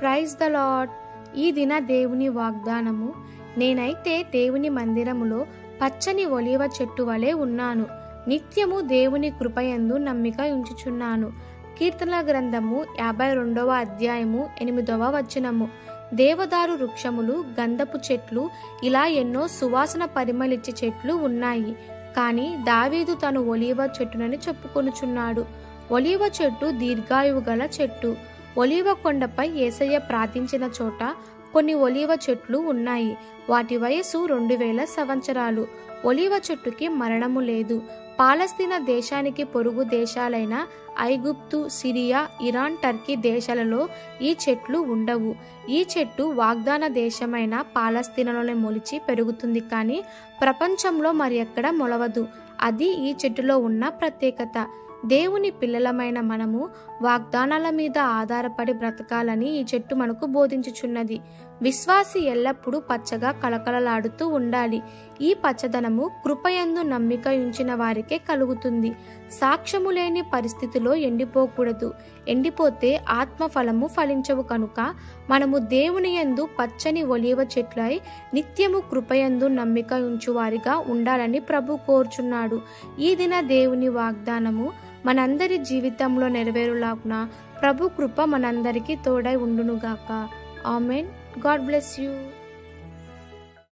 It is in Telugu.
Praise the lord. ఈ దిన దేవుని వాగ్దానము. నేనైతే దేవుని మందిరములో పచ్చని ఒలీవ చెట్టు వలె ఉన్నాను. నిత్యము దేవుని కృపయందు నమ్మిక ఉంచుచున్నాను. కీర్తనల గ్రంథము 52వ అధ్యాయము 8వ వచనము. దేవదారు వృక్షములు, గంధపు చెట్లు, ఇలా ఎన్నో సువాసన పరిమళిచ్చే చెట్లు ఉన్నాయి. కానీ దావీదు తను ఒలీవ చెట్టునని చెప్పుకొనుచున్నాడు. ఒలీవ చెట్టు దీర్ఘాయువు గల చెట్టు. ఒలీవ కొండపై యేసయ్య ప్రార్థించిన చోట కొన్ని ఒలీవ చెట్లు ఉన్నాయి. వాటి వయసు 2000 సంవత్సరాలు. ఒలీవ చెట్టుకి మరణము లేదు. పాలస్తీనా దేశానికి పొరుగు దేశాలైన ఐగుప్తు, సిరియా, ఇరాన్, టర్కీ దేశాలలో ఈ చెట్లు ఉండవు. ఈ చెట్టు వాగ్దాన దేశమైన పాలస్తీనాలోనే మొలిచి పెరుగుతుంది, కానీ ప్రపంచంలో మరి ఎక్కడ మొలవదు. అది ఈ చెట్టులో ఉన్న ప్రత్యేకత. దేవుని పిల్లలమైన మనము వాగ్దానాల మీద ఆధారపడి బ్రతకాలని ఈ చెట్టు మనకు బోధించుచున్నది. విశ్వాసి ఎల్లప్పుడూ పచ్చగా కలకలలాడుతూ ఉండాలి. ఈ పచ్చదనము కృపయందు నమ్మిక ఉంచిన వారికే కలుగుతుంది. సాక్ష్యము లేని పరిస్థితిలో ఎండిపోకూడదు. ఎండిపోతే ఆత్మఫలము ఫలించవు. కనుక మనము దేవుని యందు పచ్చని ఒలీవ చెట్లై నిత్యము కృపయందు నమ్మిక ఉంచువారిగా ఉండాలని ప్రభు కోరుచున్నాడు. ఈ దిన దేవుని వాగ్దానము మనందరి జీవితంలో నెరవేరులాగున ప్రభు కృప మనందరికీ తోడై ఉండునుగాక. ఆమెన్. God bless you.